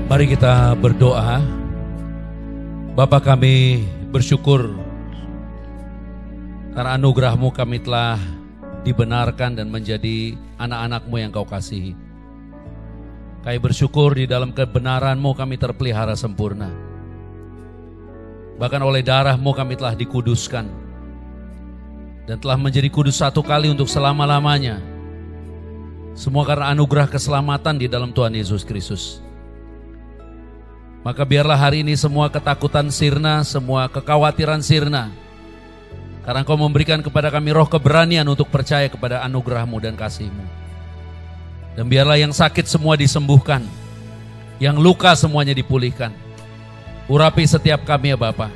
Mari kita berdoa. Bapa, kami bersyukur karena anugerah-Mu kami telah dibenarkan dan menjadi anak-anak-Mu yang Kau kasihi. Kami bersyukur di dalam kebenaran-Mu kami terpelihara sempurna. Bahkan oleh darah-Mu kami telah dikuduskan dan telah menjadi kudus satu kali untuk selama-lamanya. Semua karena anugerah keselamatan di dalam Tuhan Yesus Kristus. Maka biarlah hari ini semua ketakutan sirna, semua kekhawatiran sirna. Karena Engkau memberikan kepada kami roh keberanian untuk percaya kepada anugerah-Mu dan kasih-Mu. Dan biarlah yang sakit semua disembuhkan, yang luka semuanya dipulihkan. Urapi setiap kami ya Bapa.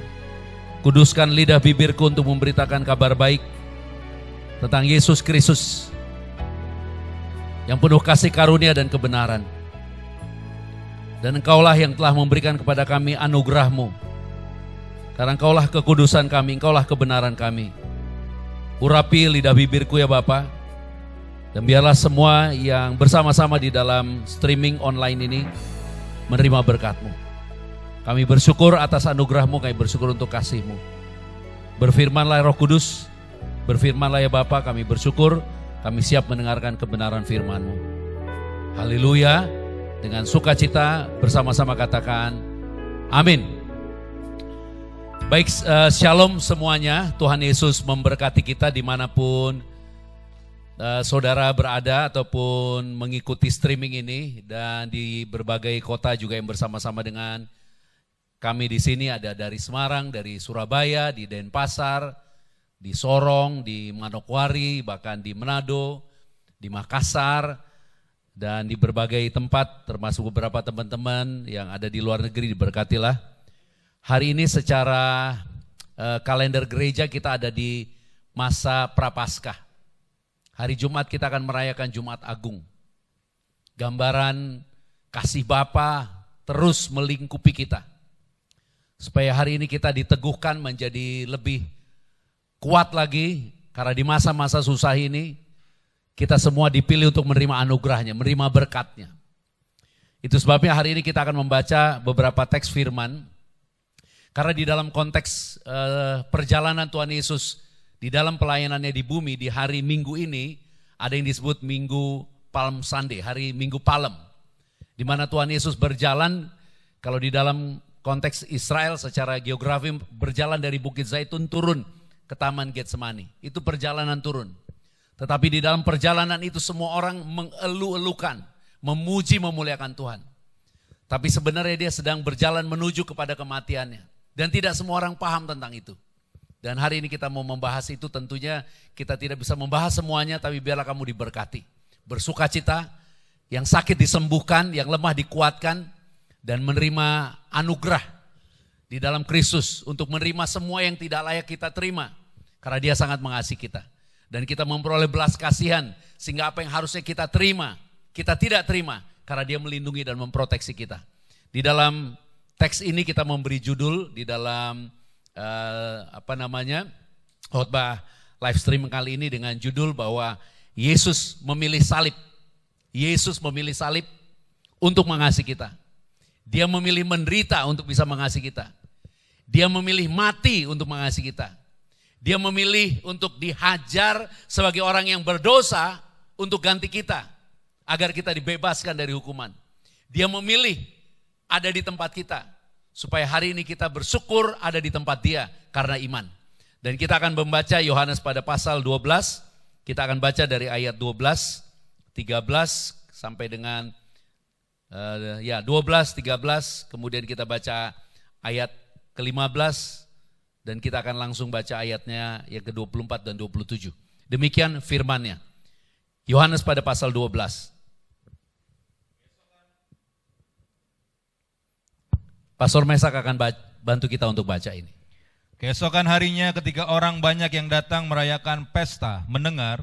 Kuduskan lidah bibirku untuk memberitakan kabar baik tentang Yesus Kristus yang penuh kasih karunia dan kebenaran. Dan Engkaulah yang telah memberikan kepada kami anugerah-Mu. Karena Engkaulah kekudusan kami, Engkaulah kebenaran kami. Urapi lidah bibirku ya Bapa. Dan biarlah semua yang bersama-sama di dalam streaming online ini menerima berkat-Mu. Kami bersyukur atas anugerah-Mu, kami bersyukur untuk kasih-Mu. Berfirmanlah Roh Kudus, berfirmanlah ya Bapa, kami bersyukur, kami siap mendengarkan kebenaran firman-Mu. Haleluya. Dengan sukacita bersama-sama katakan amin. Baik, shalom semuanya. Tuhan Yesus memberkati kita dimanapun saudara berada ataupun mengikuti streaming ini. Dan di berbagai kota juga yang bersama-sama dengan kami di sini. Ada dari Semarang, dari Surabaya, di Denpasar, di Sorong, di Manokwari, bahkan di Manado, di Makassar, dan di berbagai tempat, termasuk beberapa teman-teman yang ada di luar negeri, diberkatilah. Hari ini secara kalender gereja kita ada di masa Prapaskah. Hari Jumat kita akan merayakan Jumat Agung. Gambaran kasih Bapa terus melingkupi kita. Supaya hari ini kita diteguhkan menjadi lebih kuat lagi, karena di masa-masa susah ini, kita semua dipilih untuk menerima anugerahnya, menerima berkatnya. Itu sebabnya hari ini kita akan membaca beberapa teks firman. Karena di dalam konteks perjalanan Tuhan Yesus, di dalam pelayanannya di bumi, di hari Minggu ini, ada yang disebut Minggu Palm Sunday, hari Minggu Palem. Di mana Tuhan Yesus berjalan, kalau di dalam konteks Israel secara geografi, berjalan dari Bukit Zaitun turun ke Taman Getsemani. Itu perjalanan turun. Tetapi di dalam perjalanan itu semua orang mengeluh-elukan, memuji, memuliakan Tuhan. Tapi sebenarnya dia sedang berjalan menuju kepada kematiannya. Dan tidak semua orang paham tentang itu. Dan hari ini kita mau membahas itu, tentunya kita tidak bisa membahas semuanya, tapi biarlah kamu diberkati. Bersukacita, yang sakit disembuhkan, yang lemah dikuatkan, dan menerima anugerah di dalam Kristus untuk menerima semua yang tidak layak kita terima. Karena dia sangat mengasihi kita. Dan kita memperoleh belas kasihan, sehingga apa yang harusnya kita terima, kita tidak terima, karena dia melindungi dan memproteksi kita. Di dalam teks ini kita memberi judul, di dalam khotbah live stream kali ini dengan judul bahwa Yesus memilih salib. Yesus memilih salib untuk mengasihi kita. Dia memilih menderita untuk bisa mengasihi kita. Dia memilih mati untuk mengasihi kita. Dia memilih untuk dihajar sebagai orang yang berdosa untuk ganti kita, agar kita dibebaskan dari hukuman. Dia memilih ada di tempat kita, supaya hari ini kita bersyukur ada di tempat dia karena iman. Dan kita akan membaca Yohanes pada pasal 12, kita akan baca dari ayat 12, 13 sampai dengan 12, 13, kemudian kita baca ayat ke-15, dan kita akan langsung baca ayatnya yang ke-24 dan 27. Demikian firman-Nya. Yohanes pada pasal 12. Pastor Mesak akan bantu kita untuk baca ini. Keesokan harinya ketika orang banyak yang datang merayakan pesta mendengar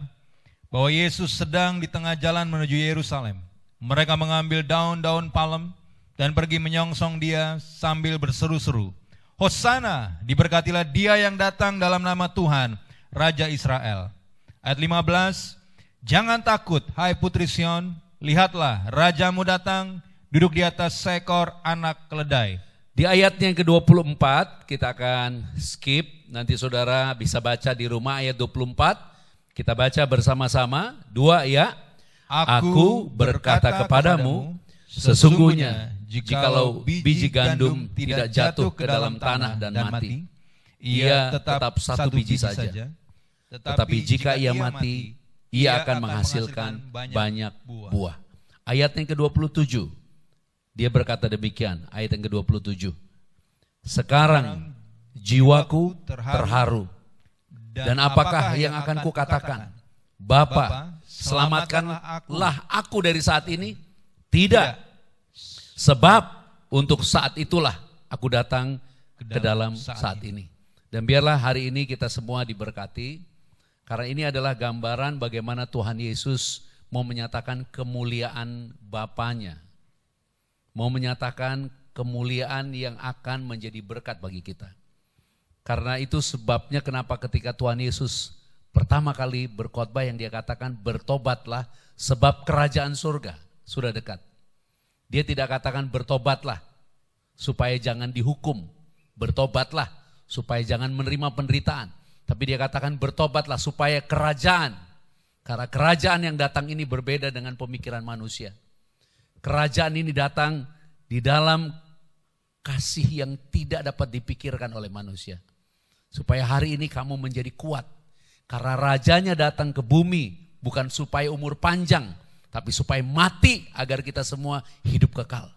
bahwa Yesus sedang di tengah jalan menuju Yerusalem, mereka mengambil daun-daun palem dan pergi menyongsong dia sambil berseru-seru, Hosana, diberkatilah dia yang datang dalam nama Tuhan, Raja Israel. Ayat 15, jangan takut, hai putri Sion, lihatlah rajamu datang, duduk di atas seekor anak keledai. Di ayatnya yang ke-24 kita akan skip, nanti saudara bisa baca di rumah ayat 24. Kita baca bersama-sama, 2 ya. Aku berkata kepadamu, sesungguhnya jikalau biji gandum tidak jatuh ke dalam tanah dan mati, ia tetap satu biji saja. Tetapi jika ia mati, ia akan menghasilkan banyak buah. Ayat yang ke-27, dia berkata demikian, ayat yang ke-27. Sekarang jiwaku terharu, dan apakah yang akan kukatakan? Bapa, selamatkanlah aku dari saat ini? Tidak, sebab untuk saat itulah aku datang ke dalam saat ini. Dan biarlah hari ini kita semua diberkati, karena ini adalah gambaran bagaimana Tuhan Yesus mau menyatakan kemuliaan Bapanya. Mau menyatakan kemuliaan yang akan menjadi berkat bagi kita. Karena itu sebabnya kenapa ketika Tuhan Yesus pertama kali berkhotbah yang dia katakan bertobatlah sebab kerajaan surga sudah dekat. Dia tidak katakan bertobatlah supaya jangan dihukum. Bertobatlah supaya jangan menerima penderitaan. Tapi dia katakan bertobatlah supaya kerajaan. Karena kerajaan yang datang ini berbeda dengan pemikiran manusia. Kerajaan ini datang di dalam kasih yang tidak dapat dipikirkan oleh manusia. Supaya hari ini kamu menjadi kuat. Karena rajanya datang ke bumi bukan supaya umur panjang, tapi supaya mati agar kita semua hidup kekal.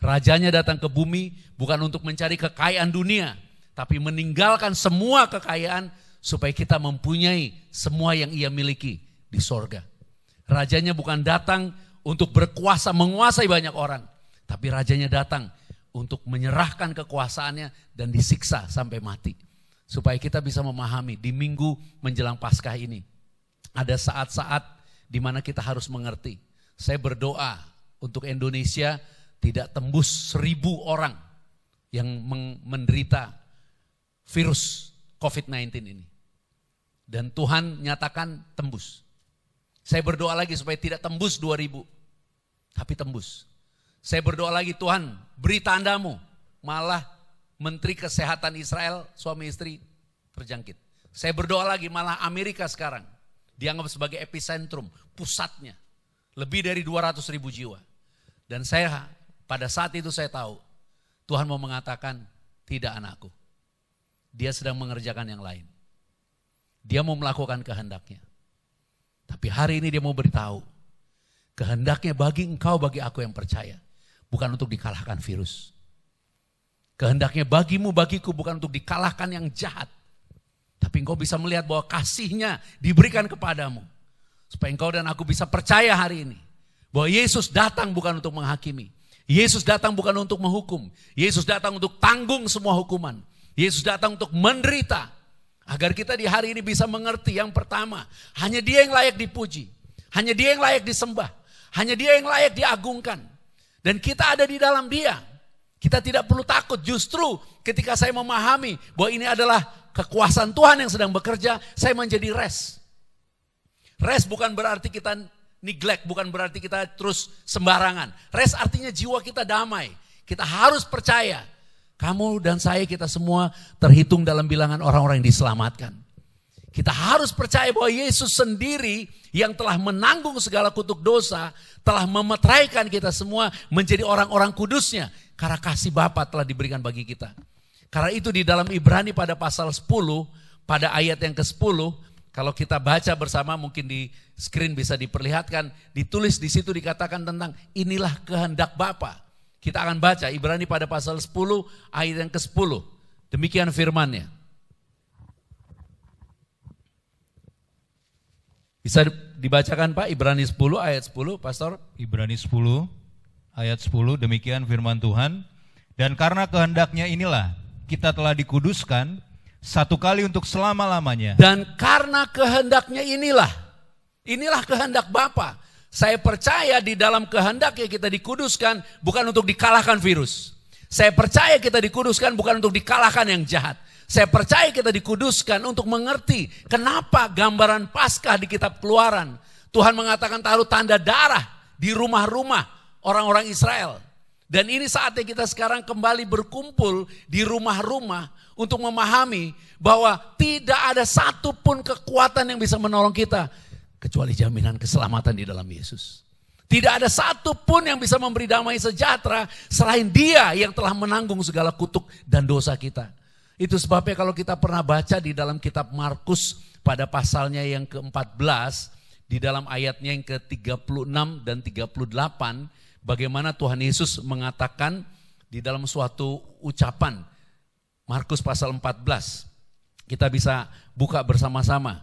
Rajanya datang ke bumi bukan untuk mencari kekayaan dunia, tapi meninggalkan semua kekayaan supaya kita mempunyai semua yang ia miliki di sorga. Rajanya bukan datang untuk berkuasa menguasai banyak orang, tapi rajanya datang untuk menyerahkan kekuasaannya dan disiksa sampai mati. Supaya kita bisa memahami di minggu menjelang Paskah ini. Ada saat-saat di mana kita harus mengerti. Saya berdoa untuk Indonesia tidak tembus 1.000 orang yang menderita virus COVID-19 ini. Dan Tuhan nyatakan tembus. Saya berdoa lagi supaya tidak tembus 2.000. Tapi tembus. Saya berdoa lagi, Tuhan beri tandamu. Malah Menteri Kesehatan Israel, suami istri terjangkit. Saya berdoa lagi, malah Amerika sekarang dianggap sebagai epicentrum, pusatnya. Lebih dari 200.000 jiwa. Dan saya pada saat itu saya tahu, Tuhan mau mengatakan, tidak anakku. Dia sedang mengerjakan yang lain. Dia mau melakukan kehendaknya. Tapi hari ini dia mau beritahu, kehendaknya bagi engkau, bagi aku yang percaya. Bukan untuk dikalahkan virus. Kehendaknya bagimu, bagiku bukan untuk dikalahkan yang jahat. Tapi engkau bisa melihat bahwa kasihnya diberikan kepadamu. Supaya engkau dan aku bisa percaya hari ini. Bahwa Yesus datang bukan untuk menghakimi. Yesus datang bukan untuk menghukum. Yesus datang untuk tanggung semua hukuman. Yesus datang untuk menderita. Agar kita di hari ini bisa mengerti yang pertama. Hanya dia yang layak dipuji. Hanya dia yang layak disembah. Hanya dia yang layak diagungkan. Dan kita ada di dalam dia. Kita tidak perlu takut, justru ketika saya memahami bahwa ini adalah kekuasaan Tuhan yang sedang bekerja, saya menjadi rest. Rest bukan berarti kita neglect, bukan berarti kita terus sembarangan. Rest artinya jiwa kita damai. Kita harus percaya, kamu dan saya kita semua terhitung dalam bilangan orang-orang yang diselamatkan. Kita harus percaya bahwa Yesus sendiri yang telah menanggung segala kutuk dosa, telah memeteraikan kita semua menjadi orang-orang kudusnya. Karena kasih Bapa telah diberikan bagi kita. Karena itu di dalam Ibrani pada pasal 10, pada ayat yang ke-10, kalau kita baca bersama mungkin di screen bisa diperlihatkan, ditulis di situ dikatakan tentang inilah kehendak Bapa. Kita akan baca Ibrani pada pasal 10 ayat yang ke-10. Demikian firman-Nya. Bisa dibacakan Pak, Ibrani 10 ayat 10, Pastor? Ibrani 10 ayat 10, demikian firman Tuhan. Dan karena kehendaknya inilah kita telah dikuduskan satu kali untuk selama-lamanya. Dan karena kehendaknya inilah kehendak Bapa. Saya percaya di dalam kehendaknya kita dikuduskan bukan untuk dikalahkan virus. Saya percaya kita dikuduskan bukan untuk dikalahkan yang jahat. Saya percaya kita dikuduskan untuk mengerti kenapa gambaran Paskah di kitab Keluaran. Tuhan mengatakan taruh tanda darah di rumah-rumah orang-orang Israel. Dan ini saatnya kita sekarang kembali berkumpul di rumah-rumah untuk memahami bahwa tidak ada satupun kekuatan yang bisa menolong kita kecuali jaminan keselamatan di dalam Yesus. Tidak ada satupun yang bisa memberi damai sejahtera selain Dia yang telah menanggung segala kutuk dan dosa kita. Itu sebabnya kalau kita pernah baca di dalam kitab Markus pada pasalnya yang ke-14, di dalam ayatnya yang ke-36 dan 38, bagaimana Tuhan Yesus mengatakan di dalam suatu ucapan, Markus pasal 14. Kita bisa buka bersama-sama.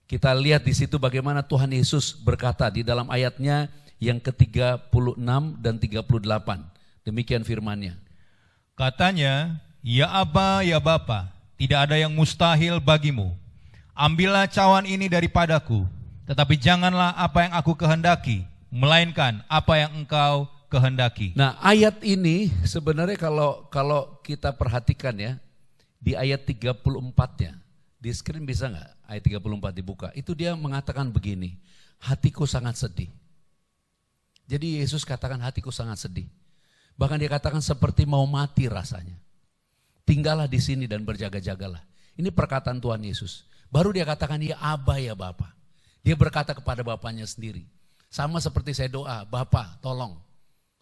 Kita lihat di situ bagaimana Tuhan Yesus berkata di dalam ayatnya yang ke-36 dan 38. Demikian firman-Nya. Katanya, ya Aba, ya Bapa, tidak ada yang mustahil bagimu. Ambillah cawan ini daripadaku, tetapi janganlah apa yang aku kehendaki, melainkan apa yang engkau kehendaki. Nah, ayat ini sebenarnya kalau kita perhatikan ya, di ayat 34-nya, di screen bisa nggak ayat 34 dibuka? Itu dia mengatakan begini, hatiku sangat sedih. Jadi Yesus katakan hatiku sangat sedih. Bahkan dia katakan seperti mau mati rasanya. Tinggallah di sini dan berjaga-jagalah. Ini perkataan Tuhan Yesus. Baru dia katakan ya Aba ya Bapa. Dia berkata kepada Bapaknya sendiri. Sama seperti saya doa, Bapa tolong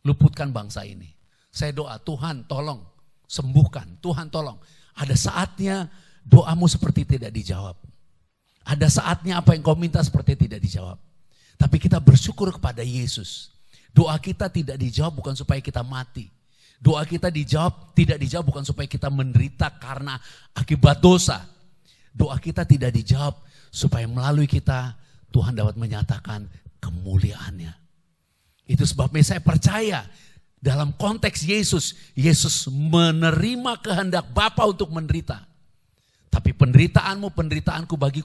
luputkan bangsa ini. Saya doa, Tuhan tolong sembuhkan, Tuhan tolong. Ada saatnya doamu seperti tidak dijawab. Ada saatnya apa yang kau minta seperti tidak dijawab. Tapi kita bersyukur kepada Yesus. Doa kita tidak dijawab bukan supaya kita mati. Doa kita tidak dijawab bukan supaya kita menderita karena akibat dosa. Doa kita tidak dijawab supaya melalui kita Tuhan dapat menyatakan kemuliaannya. Itu sebabnya saya percaya dalam konteks Yesus, Yesus menerima kehendak Bapa untuk menderita. Tapi penderitaanmu, penderitaanku bagi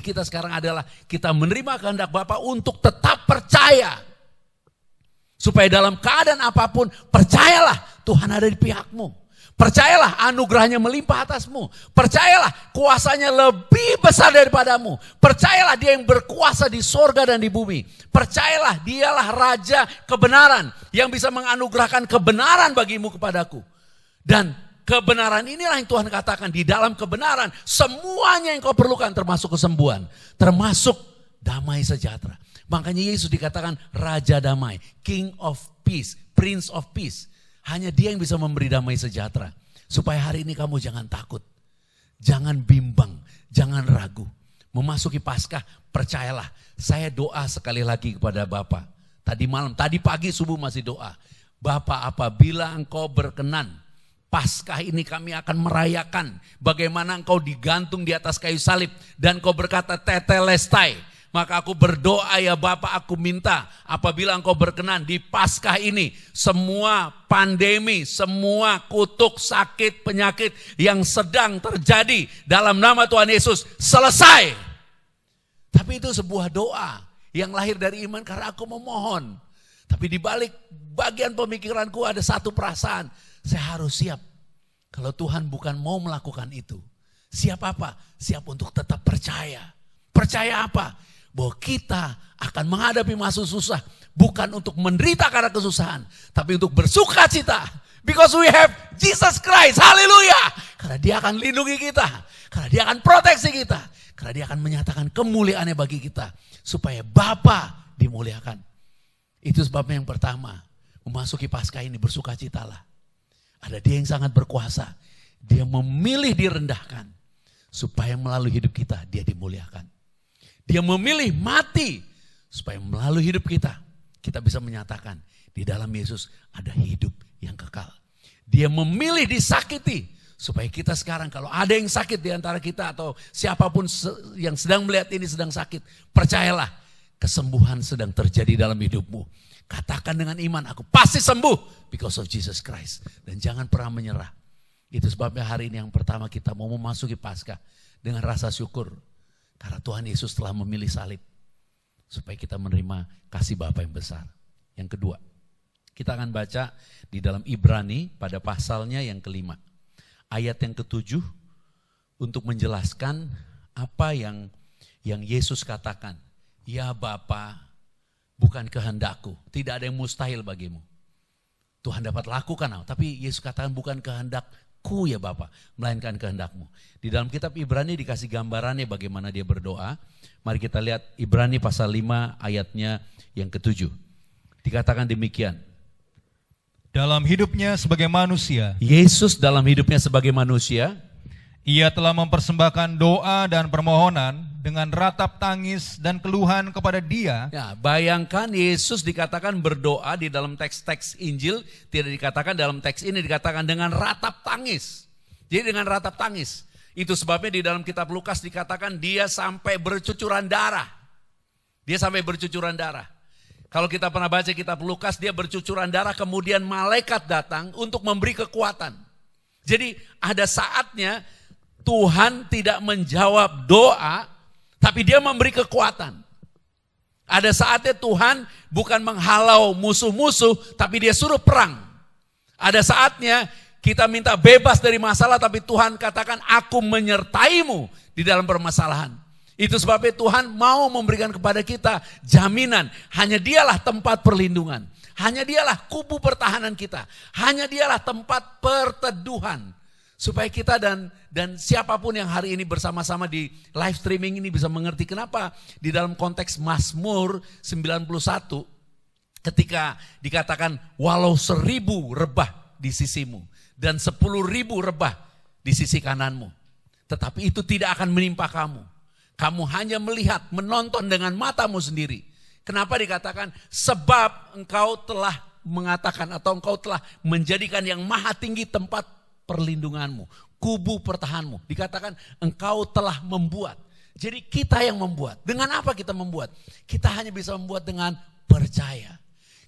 kita sekarang adalah kita menerima kehendak Bapa untuk tetap percaya. Supaya dalam keadaan apapun, percayalah Tuhan ada di pihakmu. Percayalah anugerahnya melimpah atasmu. Percayalah kuasanya lebih besar daripadamu. Percayalah Dia yang berkuasa di sorga dan di bumi. Percayalah Dialah Raja kebenaran yang bisa menganugerahkan kebenaran bagimu kepadaku. Dan kebenaran inilah yang Tuhan katakan, di dalam kebenaran semuanya yang kau perlukan termasuk kesembuhan, termasuk damai sejahtera. Makanya Yesus dikatakan Raja Damai, King of Peace, Prince of Peace. Hanya Dia yang bisa memberi damai sejahtera. Supaya hari ini kamu jangan takut, jangan bimbang, jangan ragu. Memasuki Paskah, percayalah. Saya doa sekali lagi kepada Bapa. Tadi pagi subuh masih doa. Bapa, apabila Engkau berkenan, Paskah ini kami akan merayakan bagaimana Engkau digantung di atas kayu salib dan Engkau berkata tetelestai. Maka aku berdoa ya Bapa, aku minta apabila Engkau berkenan di Paskah ini semua pandemi, semua kutuk, sakit, penyakit yang sedang terjadi dalam nama Tuhan Yesus selesai. Tapi itu sebuah doa yang lahir dari iman karena aku memohon. Tapi di balik bagian pemikiranku ada satu perasaan, saya harus siap. Kalau Tuhan bukan mau melakukan itu, siap apa? Siap untuk tetap percaya. Percaya apa? Bahwa kita akan menghadapi masa susah bukan untuk menderita karena kesusahan, tapi untuk bersuka cita. Because we have Jesus Christ, haleluya. Karena Dia akan lindungi kita, karena Dia akan proteksi kita, karena Dia akan menyatakan kemuliaannya bagi kita, supaya Bapa dimuliakan. Itu sebabnya yang pertama, memasuki Paskah ini bersukacitalah. Ada Dia yang sangat berkuasa, Dia memilih direndahkan, supaya melalui hidup kita Dia dimuliakan. Dia memilih mati supaya melalui hidup kita bisa menyatakan di dalam Yesus ada hidup yang kekal. Dia memilih disakiti supaya kita sekarang kalau ada yang sakit di antara kita atau siapapun yang sedang melihat ini sedang sakit, percayalah kesembuhan sedang terjadi dalam hidupmu. Katakan dengan iman, aku pasti sembuh because of Jesus Christ. Dan jangan pernah menyerah. Itu sebabnya hari ini yang pertama kita mau memasuki Paskah dengan rasa syukur. Karena Tuhan Yesus telah memilih salib supaya kita menerima kasih Bapa yang besar. Yang kedua, kita akan baca di dalam Ibrani pada pasalnya yang kelima. Ayat yang ke-7 untuk menjelaskan apa yang Yesus katakan. Ya Bapa, bukan kehendakku. Tidak ada yang mustahil bagimu. Tuhan dapat lakukan, tapi Yesus katakan bukan kehendakku ya Bapa, melainkan kehendakmu. Di dalam kitab Ibrani dikasih gambarannya bagaimana dia berdoa. Mari kita lihat Ibrani pasal 5 ayatnya yang ke-7. Dikatakan demikian. Dalam hidupnya sebagai manusia, Yesus dalam hidupnya sebagai manusia, Ia telah mempersembahkan doa dan permohonan dengan ratap tangis dan keluhan kepada Dia. Ya, bayangkan Yesus dikatakan berdoa di dalam teks-teks Injil, tidak dikatakan dalam teks ini, dikatakan dengan ratap tangis. Jadi dengan ratap tangis. Itu sebabnya di dalam kitab Lukas dikatakan dia sampai bercucuran darah. Dia sampai bercucuran darah. Kalau kita pernah baca kitab Lukas, dia bercucuran darah, kemudian malaikat datang untuk memberi kekuatan. Jadi ada saatnya Tuhan tidak menjawab doa, tapi dia memberi kekuatan. Ada saatnya Tuhan bukan menghalau musuh-musuh, tapi dia suruh perang. Ada saatnya kita minta bebas dari masalah, tapi Tuhan katakan aku menyertaimu di dalam permasalahan. Itu sebabnya Tuhan mau memberikan kepada kita jaminan. Hanya dialah tempat perlindungan. Hanya dialah kubu pertahanan kita. Hanya dialah tempat perteduhan. Supaya kita dan siapapun yang hari ini bersama-sama di live streaming ini bisa mengerti kenapa di dalam konteks Mazmur 91 ketika dikatakan walau 1000 rebah di sisimu dan 10.000 rebah di sisi kananmu, tetapi itu tidak akan menimpa kamu. Kamu hanya melihat, menonton dengan matamu sendiri. Kenapa dikatakan? Sebab engkau telah mengatakan atau engkau telah menjadikan yang maha tinggi tempat perlindunganmu, kubu pertahanmu. Dikatakan engkau telah membuat. Jadi kita yang membuat. Dengan apa kita membuat? Kita hanya bisa membuat dengan percaya.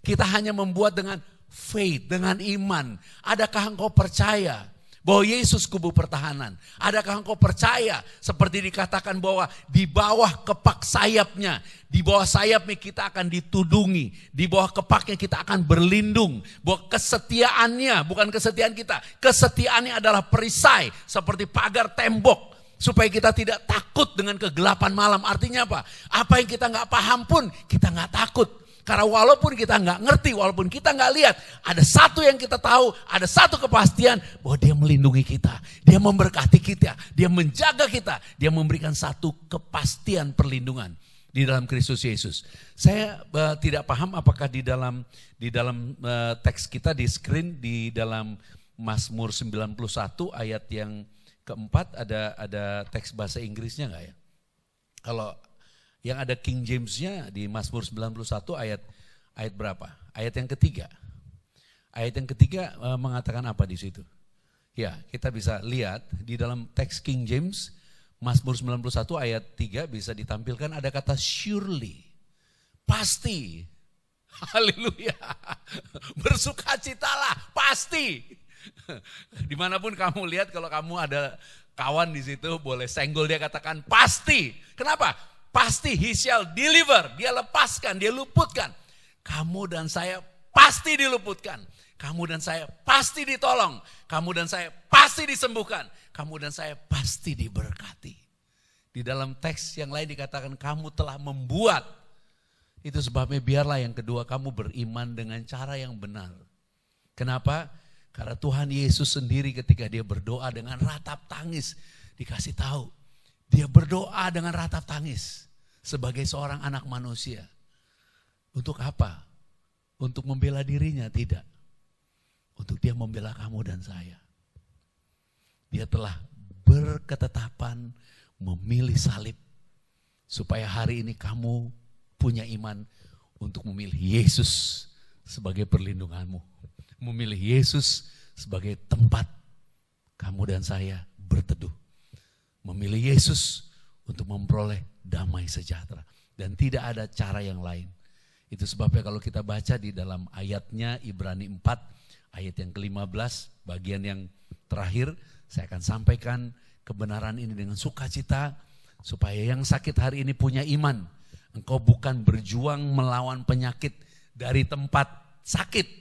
Kita hanya membuat dengan faith, dengan iman. Adakah engkau percaya bahwa Yesus kubu pertahanan? Adakah engkau percaya seperti dikatakan bahwa di bawah kepak sayapnya, di bawah sayapnya kita akan ditudungi, di bawah kepaknya kita akan berlindung, bahwa kesetiaannya, bukan kesetiaan kita, kesetiaannya adalah perisai seperti pagar tembok supaya kita tidak takut dengan kegelapan malam. Artinya apa? Apa yang kita nggak paham pun kita nggak takut. Karena walaupun kita nggak ngerti, walaupun kita nggak lihat, ada satu yang kita tahu, ada satu kepastian bahwa dia melindungi kita, dia memberkati kita, dia menjaga kita, dia memberikan satu kepastian perlindungan di dalam Kristus Yesus. Saya tidak paham apakah di dalam teks kita di screen di dalam Mazmur 91 ayat yang keempat ada teks bahasa Inggrisnya nggak ya? Kalau yang ada King James-nya di Mazmur 91 ayat berapa? Ayat yang ketiga. Ayat yang ketiga mengatakan apa di situ? Ya, kita bisa lihat di dalam teks King James Mazmur 91 ayat 3 bisa ditampilkan ada kata surely. Pasti. Haleluya. Bersukacitalah, pasti. Dimanapun kamu lihat, kalau kamu ada kawan di situ boleh senggol dia katakan pasti. Kenapa? Pasti he shall deliver, dia lepaskan, dia luputkan. Kamu dan saya pasti diluputkan. Kamu dan saya pasti ditolong. Kamu dan saya pasti disembuhkan. Kamu dan saya pasti diberkati. Di dalam teks yang lain dikatakan kamu telah membuat. Itu sebabnya biarlah yang kedua kamu beriman dengan cara yang benar. Kenapa? Karena Tuhan Yesus sendiri ketika dia berdoa dengan ratap tangis dikasih tahu. Dia berdoa dengan ratap tangis sebagai seorang anak manusia. Untuk apa? Untuk membela dirinya? Tidak. Untuk dia membela kamu dan saya. Dia telah berketetapan memilih salib. Supaya hari ini kamu punya iman untuk memilih Yesus sebagai perlindunganmu. Memilih Yesus sebagai tempat kamu dan saya berteduh. Memilih Yesus untuk memperoleh damai sejahtera. Dan tidak ada cara yang lain. Itu sebabnya kalau kita baca di dalam ayatnya Ibrani 4 ayat yang ke-15 bagian yang terakhir saya akan sampaikan kebenaran ini dengan sukacita supaya yang sakit hari ini punya iman. Engkau bukan berjuang melawan penyakit dari tempat sakit.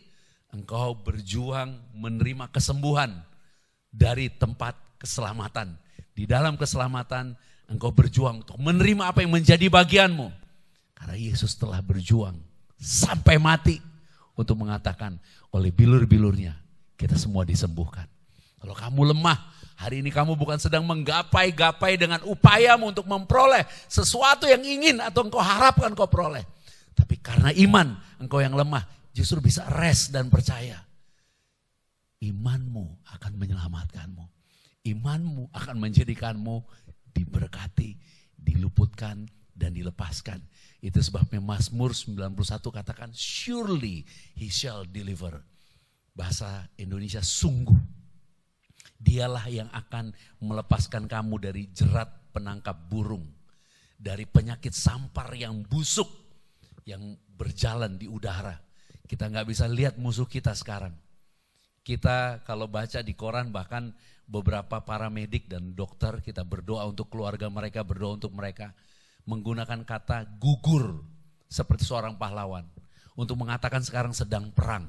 Engkau berjuang menerima kesembuhan dari tempat keselamatan. Di dalam keselamatan engkau berjuang untuk menerima apa yang menjadi bagianmu. Karena Yesus telah berjuang sampai mati untuk mengatakan oleh bilur-bilurnya kita semua disembuhkan. Kalau kamu lemah, hari ini kamu bukan sedang menggapai-gapai dengan upayamu untuk memperoleh sesuatu yang ingin atau engkau harapkan kau peroleh. Tapi karena iman, engkau yang lemah justru bisa rest dan percaya. Imanmu akan menyelamatkanmu. Imanmu akan menjadikanmu diberkati, diluputkan, dan dilepaskan. Itu sebabnya Mazmur 91 katakan, surely he shall deliver. Bahasa Indonesia, sungguh. Dialah yang akan melepaskan kamu dari jerat penangkap burung. Dari penyakit sampar yang busuk, yang berjalan di udara. Kita nggak bisa lihat musuh kita sekarang. Kita kalau baca di koran bahkan beberapa paramedik dan dokter kita berdoa untuk keluarga mereka, berdoa untuk mereka. Menggunakan kata gugur seperti seorang pahlawan. Untuk mengatakan sekarang sedang perang.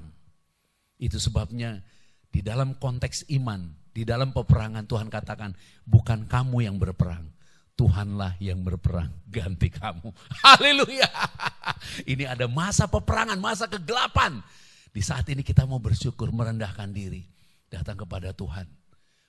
Itu sebabnya di dalam konteks iman, di dalam peperangan Tuhan katakan bukan kamu yang berperang. Tuhanlah yang berperang, ganti kamu. Haleluya. Ini ada masa peperangan, masa kegelapan. Di saat ini kita mau bersyukur, merendahkan diri. Datang kepada Tuhan.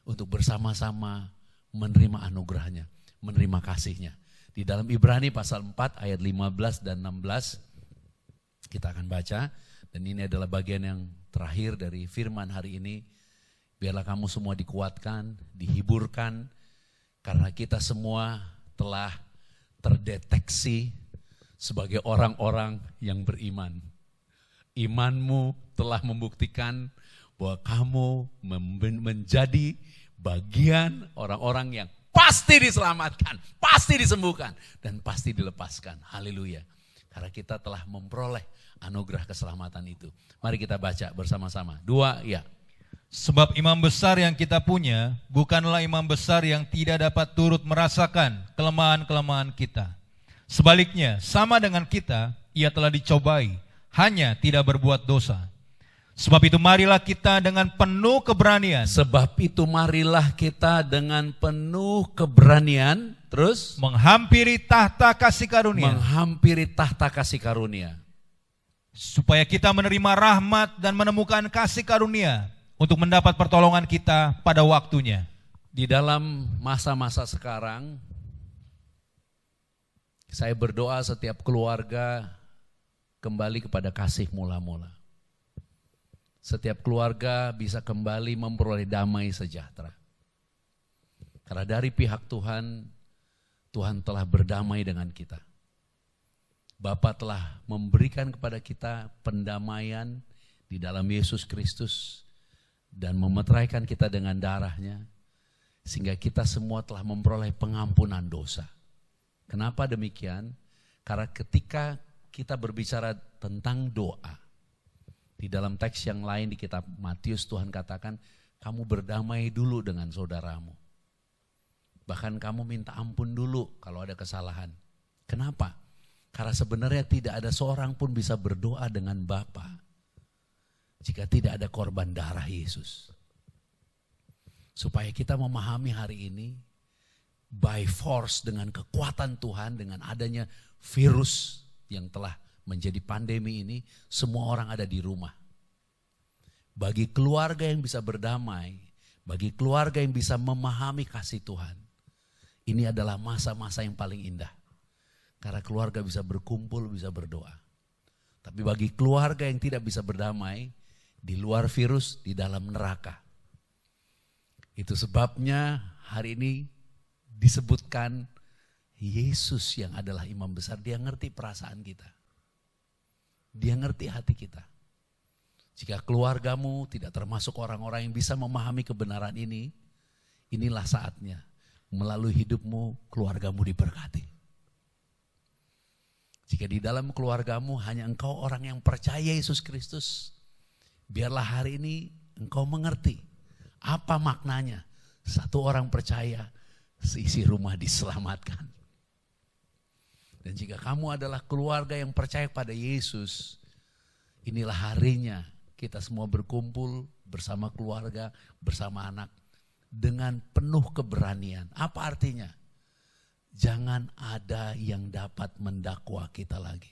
Untuk bersama-sama menerima anugerahnya, menerima kasihnya. Di dalam Ibrani pasal 4 ayat 15 dan 16 kita akan baca. Dan ini adalah bagian yang terakhir dari firman hari ini. Biarlah kamu semua dikuatkan, dihiburkan. Karena kita semua telah terdeteksi sebagai orang-orang yang beriman. Imanmu telah membuktikan bahwa kamu menjadi bagian orang-orang yang pasti diselamatkan, pasti disembuhkan, dan pasti dilepaskan. Haleluya. Karena kita telah memperoleh anugerah keselamatan itu. Mari kita baca bersama-sama. 2, ya. Sebab imam besar yang kita punya bukanlah imam besar yang tidak dapat turut merasakan kelemahan-kelemahan kita. Sebaliknya, sama dengan kita, ia telah dicobai, hanya tidak berbuat dosa. Sebab itu marilah kita dengan penuh keberanian. Sebab itu marilah kita dengan penuh keberanian. Terus? Menghampiri tahta kasih karunia. Menghampiri tahta kasih karunia. Supaya kita menerima rahmat dan menemukan kasih karunia. Untuk mendapat pertolongan kita pada waktunya. Di dalam masa-masa sekarang, saya berdoa setiap keluarga kembali kepada kasih mula-mula. Setiap keluarga bisa kembali memperoleh damai sejahtera. Karena dari pihak Tuhan, Tuhan telah berdamai dengan kita. Bapa telah memberikan kepada kita pendamaian di dalam Yesus Kristus. Dan memeteraikan kita dengan darahnya. Sehingga kita semua telah memperoleh pengampunan dosa. Kenapa demikian? Karena ketika kita berbicara tentang doa. Di dalam teks yang lain di kitab Matius Tuhan katakan. Kamu berdamai dulu dengan saudaramu. Bahkan kamu minta ampun dulu kalau ada kesalahan. Kenapa? Karena sebenarnya tidak ada seorang pun bisa berdoa dengan Bapa jika tidak ada korban darah Yesus. Supaya kita memahami hari ini, by force dengan kekuatan Tuhan, dengan adanya virus yang telah menjadi pandemi ini, semua orang ada di rumah. Bagi keluarga yang bisa berdamai, bagi keluarga yang bisa memahami kasih Tuhan, ini adalah masa-masa yang paling indah. Karena keluarga bisa berkumpul, bisa berdoa. Tapi bagi keluarga yang tidak bisa berdamai, di luar virus, di dalam neraka. Itu sebabnya hari ini disebutkan Yesus yang adalah imam besar. Dia ngerti perasaan kita. Dia ngerti hati kita. Jika keluargamu tidak termasuk orang-orang yang bisa memahami kebenaran ini, inilah saatnya. Melalui hidupmu, keluargamu diberkati. Jika di dalam keluargamu hanya engkau orang yang percaya Yesus Kristus, biarlah hari ini engkau mengerti apa maknanya satu orang percaya seisi rumah diselamatkan. Dan jika kamu adalah keluarga yang percaya pada Yesus, inilah harinya kita semua berkumpul bersama keluarga, bersama anak dengan penuh keberanian. Apa artinya? Jangan ada yang dapat mendakwa kita lagi.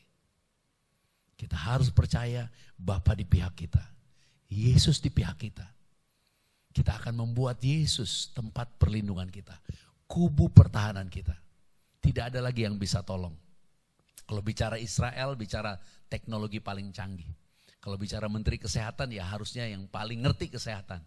Kita harus percaya Bapa di pihak kita. Yesus di pihak kita. Kita akan membuat Yesus tempat perlindungan kita. Kubu pertahanan kita. Tidak ada lagi yang bisa tolong. Kalau bicara Israel, bicara teknologi paling canggih. Kalau bicara Menteri Kesehatan, ya harusnya yang paling ngerti kesehatan.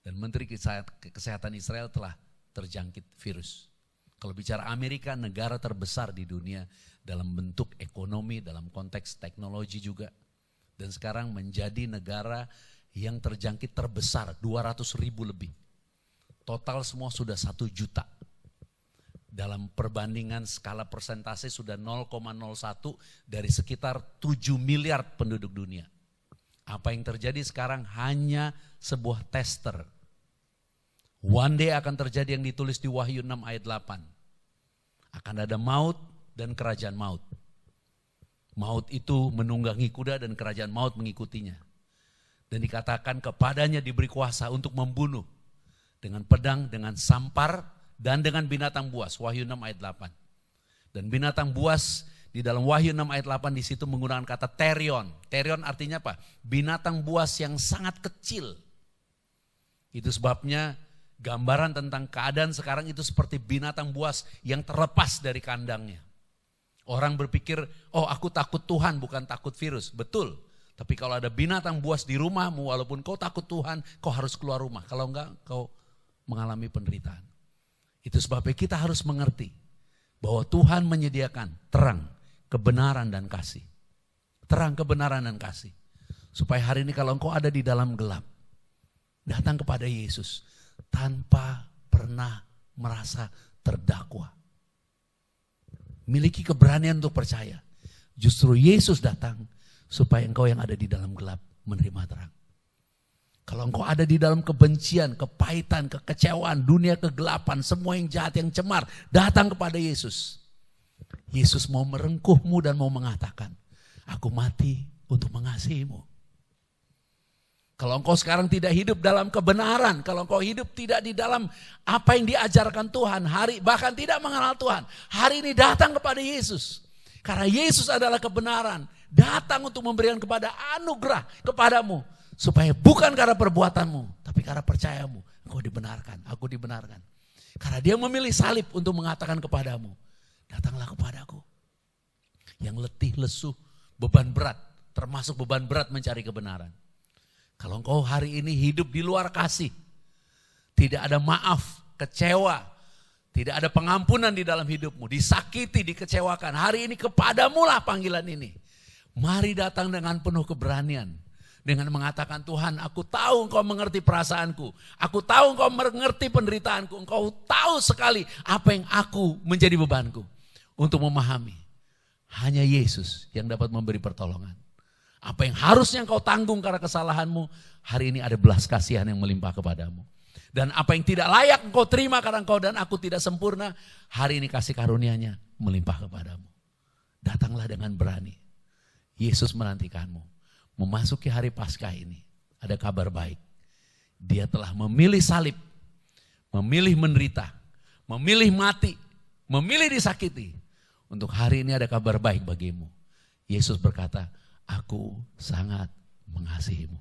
Dan Menteri Kesehatan Israel telah terjangkit virus. Kalau bicara Amerika, negara terbesar di dunia dalam bentuk ekonomi, dalam konteks teknologi juga. Dan sekarang menjadi negara yang terjangkit terbesar, 200.000 lebih. Total semua sudah 1 juta. Dalam perbandingan skala persentase sudah 0,01 dari sekitar 7 miliar penduduk dunia. Apa yang terjadi sekarang hanya sebuah tester. One day akan terjadi yang ditulis di Wahyu 6 ayat 8. Akan ada maut dan kerajaan maut. Maut itu menunggangi kuda dan kerajaan maut mengikutinya. Dan dikatakan kepadanya diberi kuasa untuk membunuh. Dengan pedang, dengan sampar, dan dengan binatang buas. Wahyu 6 ayat 8. Dan binatang buas di dalam Wahyu 6 ayat 8 di situ menggunakan kata terion. Terion artinya apa? Binatang buas yang sangat kecil. Itu sebabnya gambaran tentang keadaan sekarang itu seperti binatang buas yang terlepas dari kandangnya. Orang berpikir, oh aku takut Tuhan bukan takut virus. Betul, tapi kalau ada binatang buas di rumahmu, walaupun kau takut Tuhan, kau harus keluar rumah. Kalau enggak, kau mengalami penderitaan. Itu sebabnya kita harus mengerti bahwa Tuhan menyediakan terang, kebenaran dan kasih. Terang, kebenaran dan kasih. Supaya hari ini kalau engkau ada di dalam gelap, datang kepada Yesus tanpa pernah merasa terdakwa. Miliki keberanian untuk percaya. Justru Yesus datang supaya engkau yang ada di dalam gelap menerima terang. Kalau engkau ada di dalam kebencian, kepahitan, kekecewaan, dunia kegelapan, semua yang jahat, yang cemar, datang kepada Yesus. Yesus mau merengkuhmu dan mau mengatakan, aku mati untuk mengasihimu. Kalau engkau sekarang tidak hidup dalam kebenaran, kalau engkau hidup tidak di dalam apa yang diajarkan Tuhan, bahkan tidak mengenal Tuhan, hari ini datang kepada Yesus. Karena Yesus adalah kebenaran, datang untuk memberikan kepada anugerah kepadamu. Supaya bukan karena perbuatanmu, tapi karena percayamu, engkau dibenarkan, aku dibenarkan. Karena dia memilih salib untuk mengatakan kepadamu, datanglah kepadaku. Yang letih, lesu, beban berat, termasuk beban berat mencari kebenaran. Kalau engkau hari ini hidup di luar kasih, tidak ada maaf, kecewa, tidak ada pengampunan di dalam hidupmu, disakiti, dikecewakan. Hari ini kepadamulah panggilan ini. Mari datang dengan penuh keberanian. Dengan mengatakan, Tuhan, aku tahu engkau mengerti perasaanku. Aku tahu engkau mengerti penderitaanku. Engkau tahu sekali apa yang aku menjadi bebanku. Untuk memahami, hanya Yesus yang dapat memberi pertolongan. Apa yang harusnya engkau tanggung karena kesalahanmu, hari ini ada belas kasihan yang melimpah kepadamu. Dan apa yang tidak layak engkau terima karena engkau dan aku tidak sempurna, hari ini kasih karunia-Nya melimpah kepadamu. Datanglah dengan berani. Yesus menantikanmu. Memasuki hari Paskah ini, ada kabar baik. Dia telah memilih salib, memilih menderita, memilih mati, memilih disakiti. Untuk hari ini ada kabar baik bagimu. Yesus berkata, aku sangat mengasihimu.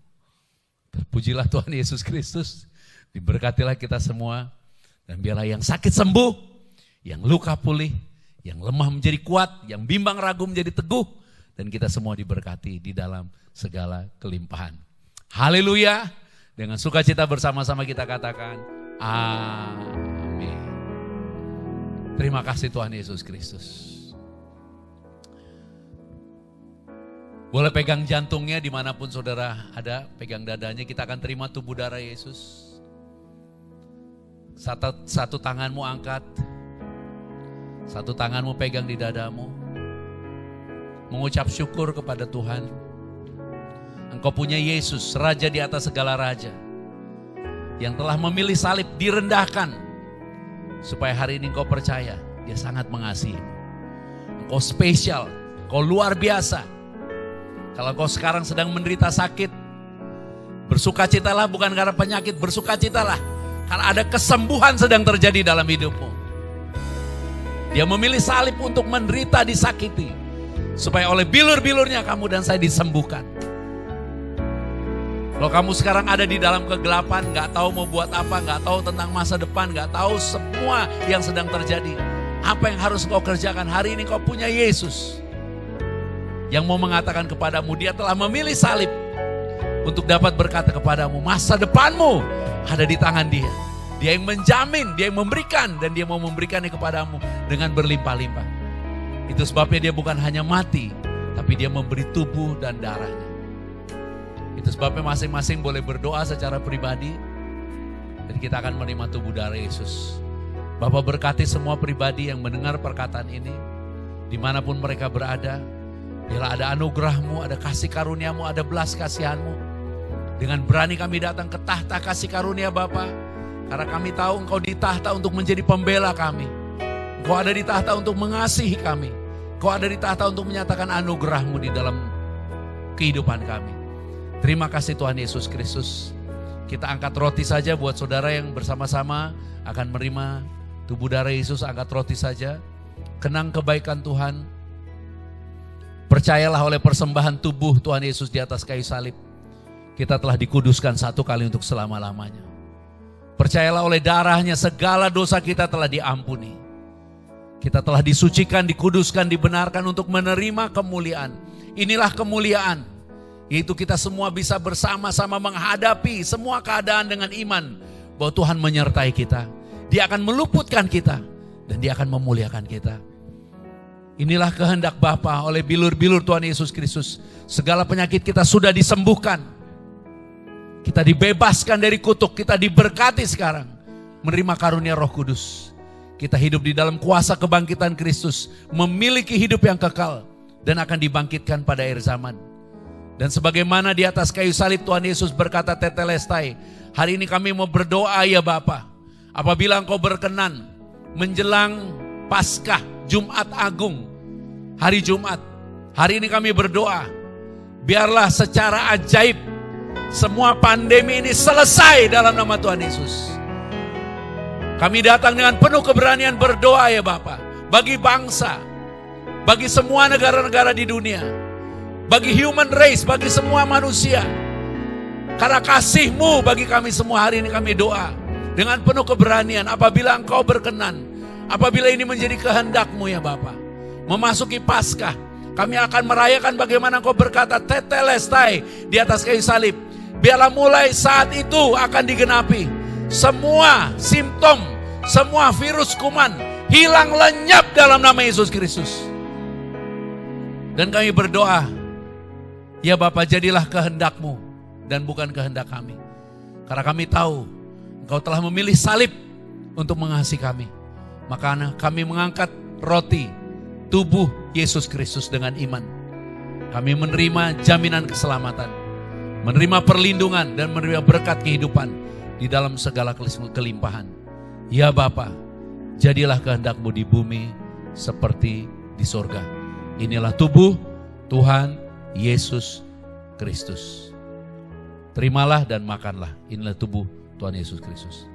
Terpujilah Tuhan Yesus Kristus, diberkatilah kita semua. Dan biarlah yang sakit sembuh, yang luka pulih, yang lemah menjadi kuat, yang bimbang ragu menjadi teguh. Dan kita semua diberkati di dalam segala kelimpahan. Haleluya. Dengan sukacita bersama-sama kita katakan amin. Terima kasih Tuhan Yesus Kristus. Boleh pegang jantungnya dimanapun saudara ada, pegang dadanya, kita akan terima tubuh darah Yesus. Satu tanganmu angkat, satu tanganmu pegang di dadamu. Mengucap syukur kepada Tuhan. Engkau punya Yesus, Raja di atas segala raja. Yang telah memilih salib, direndahkan. Supaya hari ini engkau percaya, Dia sangat mengasihi. Engkau spesial, engkau luar biasa. Kalau engkau sekarang sedang menderita sakit, bersukacitalah bukan karena penyakit, bersukacitalah. Karena ada kesembuhan sedang terjadi dalam hidupmu. Dia memilih salib untuk menderita, disakiti. Supaya oleh bilur-bilurnya kamu dan saya disembuhkan. Kalau kamu sekarang ada di dalam kegelapan, gak tahu mau buat apa, gak tahu tentang masa depan, gak tahu semua yang sedang terjadi. Apa yang harus kau kerjakan? Hari ini kau punya Yesus yang mau mengatakan kepadamu, dia telah memilih salib untuk dapat berkata kepadamu, masa depanmu ada di tangan dia. Dia yang menjamin, dia yang memberikan, dan dia mau memberikannya kepadamu dengan berlimpah-limpah. Itu sebabnya dia bukan hanya mati, tapi dia memberi tubuh dan darahnya. Itu sebabnya masing-masing boleh berdoa secara pribadi, dan kita akan menerima tubuh darah Yesus. Bapa, berkati semua pribadi yang mendengar perkataan ini, dimanapun mereka berada. Biarlah ada anugerah-Mu, ada kasih karunia-Mu, ada belas kasihan-Mu. Dengan berani kami datang ke tahta kasih karunia Bapa, karena kami tahu Engkau di tahta untuk menjadi pembela kami. Engkau ada di tahta untuk mengasihi kami. Engkau ada di tahta untuk menyatakan anugerah-Mu di dalam kehidupan kami. Terima kasih Tuhan Yesus Kristus. Kita angkat roti saja buat saudara yang bersama-sama akan menerima tubuh darah Yesus. Angkat roti saja. Kenang kebaikan Tuhan. Percayalah oleh persembahan tubuh Tuhan Yesus di atas kayu salib, kita telah dikuduskan satu kali untuk selama-lamanya. Percayalah oleh darahnya segala dosa kita telah diampuni. Kita telah disucikan, dikuduskan, dibenarkan untuk menerima kemuliaan. Inilah kemuliaan. Yaitu kita semua bisa bersama-sama menghadapi semua keadaan dengan iman. Bahwa Tuhan menyertai kita. Dia akan meluputkan kita. Dan dia akan memuliakan kita. Inilah kehendak Bapa oleh bilur-bilur Tuhan Yesus Kristus. Segala penyakit kita sudah disembuhkan. Kita dibebaskan dari kutuk. Kita diberkati sekarang. Menerima karunia Roh Kudus. Kita hidup di dalam kuasa kebangkitan Kristus. Memiliki hidup yang kekal. Dan akan dibangkitkan pada akhir zaman. Dan sebagaimana di atas kayu salib Tuhan Yesus berkata tetelestai, hari ini kami mau berdoa ya Bapa. Apabila Engkau berkenan menjelang Paskah Jumat Agung, hari Jumat, hari ini kami berdoa, biarlah secara ajaib semua pandemi ini selesai dalam nama Tuhan Yesus. Kami datang dengan penuh keberanian berdoa ya Bapa, bagi bangsa, bagi semua negara-negara di dunia, bagi human race, bagi semua manusia. Karena kasih-Mu bagi kami semua, hari ini kami doa dengan penuh keberanian. Apabila Engkau berkenan, apabila ini menjadi kehendak-Mu ya Bapa, memasuki Paskah, kami akan merayakan bagaimana Engkau berkata tetelestai di atas kayu salib. Biarlah mulai saat itu akan digenapi. Semua simptom, semua virus kuman hilang lenyap dalam nama Yesus Kristus. Dan kami berdoa, ya Bapa, jadilah kehendak-Mu dan bukan kehendak kami. Karena kami tahu Engkau telah memilih salib untuk mengasihi kami. Maka kami mengangkat roti tubuh Yesus Kristus dengan iman. Kami menerima jaminan keselamatan, menerima perlindungan dan menerima berkat kehidupan di dalam segala kelimpahan. Ya Bapa, jadilah kehendak-Mu di bumi seperti di sorga. Inilah tubuh Tuhan Yesus Kristus. Terimalah dan makanlah. Inilah tubuh Tuhan Yesus Kristus.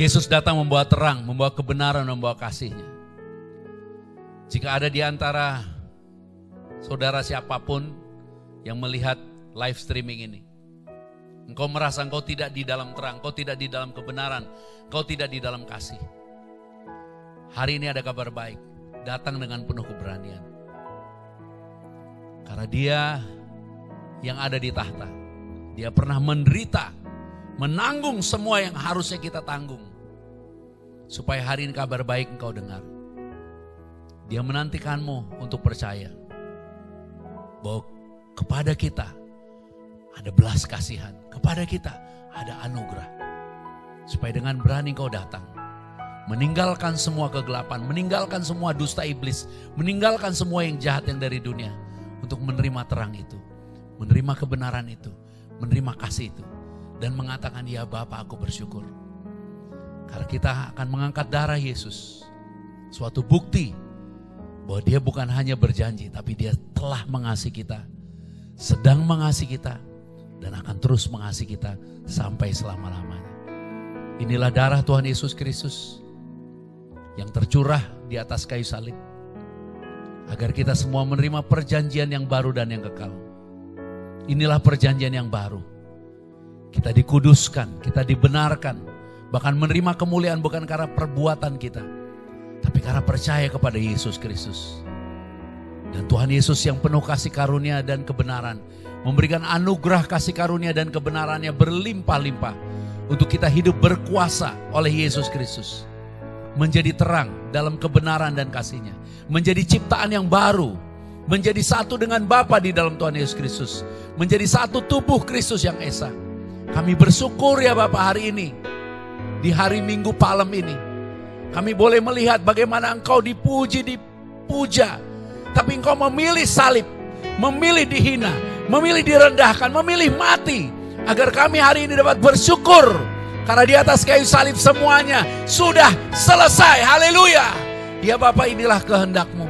Yesus datang membawa terang, membawa kebenaran, membawa kasih-Nya. Jika ada di antara saudara siapapun yang melihat live streaming ini, engkau merasa engkau tidak di dalam terang, engkau tidak di dalam kebenaran, engkau tidak di dalam kasih. Hari ini ada kabar baik, datang dengan penuh keberanian. Karena Dia yang ada di tahta, Dia pernah menderita, menanggung semua yang harusnya kita tanggung. Supaya hari ini kabar baik engkau dengar. Dia menantikanmu untuk percaya bahwa kepada kita ada belas kasihan, kepada kita ada anugerah. Supaya dengan berani engkau datang, meninggalkan semua kegelapan, meninggalkan semua dusta iblis, meninggalkan semua yang jahat yang dari dunia, untuk menerima terang itu, menerima kebenaran itu, menerima kasih itu, dan mengatakan, ya Bapa, aku bersyukur. Karena kita akan mengangkat darah Yesus. Suatu bukti bahwa dia bukan hanya berjanji, tapi dia telah mengasihi kita, sedang mengasihi kita, dan akan terus mengasihi kita sampai selama-lamanya. Inilah darah Tuhan Yesus Kristus yang tercurah di atas kayu salib, agar kita semua menerima perjanjian yang baru dan yang kekal. Inilah perjanjian yang baru. Kita dikuduskan, kita dibenarkan, bahkan menerima kemuliaan bukan karena perbuatan kita, tapi karena percaya kepada Yesus Kristus. Dan Tuhan Yesus yang penuh kasih karunia dan kebenaran, memberikan anugerah kasih karunia dan kebenarannya berlimpah-limpah untuk kita hidup berkuasa oleh Yesus Kristus. Menjadi terang dalam kebenaran dan kasih-Nya. Menjadi ciptaan yang baru. Menjadi satu dengan Bapa di dalam Tuhan Yesus Kristus. Menjadi satu tubuh Kristus yang esa. Kami bersyukur ya Bapa hari ini. Di hari Minggu Palem ini. Kami boleh melihat bagaimana Engkau dipuji, dipuja. Tapi Engkau memilih salib. Memilih dihina. Memilih direndahkan. Memilih mati. Agar kami hari ini dapat bersyukur. Karena di atas kayu salib semuanya sudah selesai. Haleluya. Ya Bapa, inilah kehendak-Mu.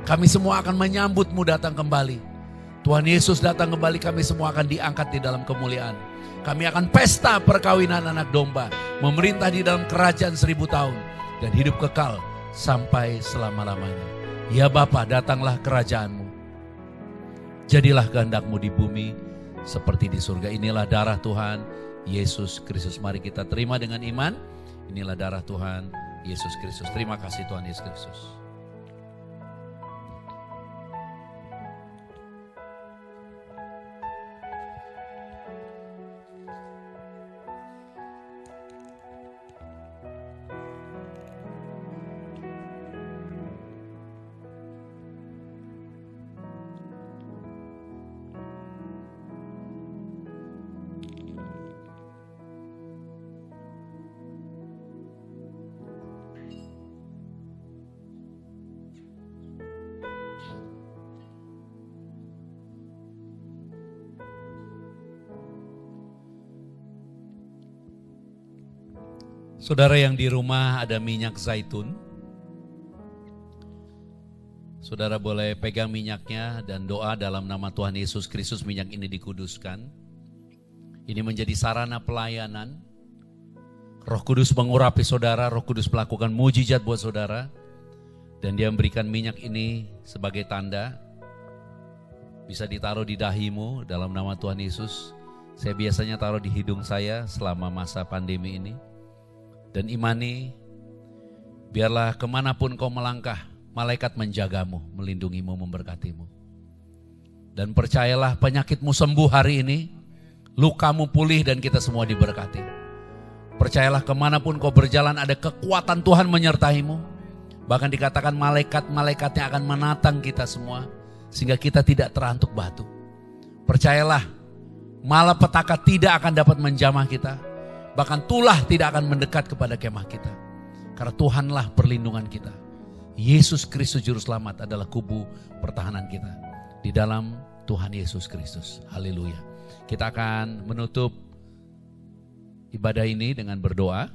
Kami semua akan menyambut-Mu datang kembali. Tuhan Yesus datang kembali, kami semua akan diangkat di dalam kemuliaan. Kami akan pesta perkawinan anak domba. Memerintah di dalam kerajaan 1000 tahun. Dan hidup kekal sampai selama-lamanya. Ya Bapa, datanglah kerajaan-Mu. Jadilah kehendak-Mu di bumi seperti di surga. Inilah darah Tuhan Yesus Kristus. Mari kita terima dengan iman. Inilah darah Tuhan Yesus Kristus. Terima kasih Tuhan Yesus Kristus. Saudara yang di rumah ada minyak zaitun. Saudara boleh pegang minyaknya dan doa dalam nama Tuhan Yesus Kristus, minyak ini dikuduskan. Ini menjadi sarana pelayanan. Roh Kudus mengurapi saudara, Roh Kudus melakukan mujizat buat saudara. Dan dia memberikan minyak ini sebagai tanda. Bisa ditaruh di dahimu dalam nama Tuhan Yesus. Saya biasanya taruh di hidung saya selama masa pandemi ini. Dan imani, biarlah kemanapun kau melangkah, malaikat menjagamu, melindungimu, memberkatimu. Dan percayalah penyakitmu sembuh hari ini, lukamu pulih dan kita semua diberkati. Percayalah kemanapun kau berjalan ada kekuatan Tuhan menyertaimu. Bahkan dikatakan malaikat-malaikatnya akan menatang kita semua, sehingga kita tidak terantuk batu. Percayalah, malapetaka tidak akan dapat menjamah kita. Bahkan tulah tidak akan mendekat kepada kemah kita. Karena Tuhanlah perlindungan kita. Yesus Kristus Juru Selamat adalah kubu pertahanan kita. Di dalam Tuhan Yesus Kristus. Haleluya. Kita akan menutup ibadah ini dengan berdoa.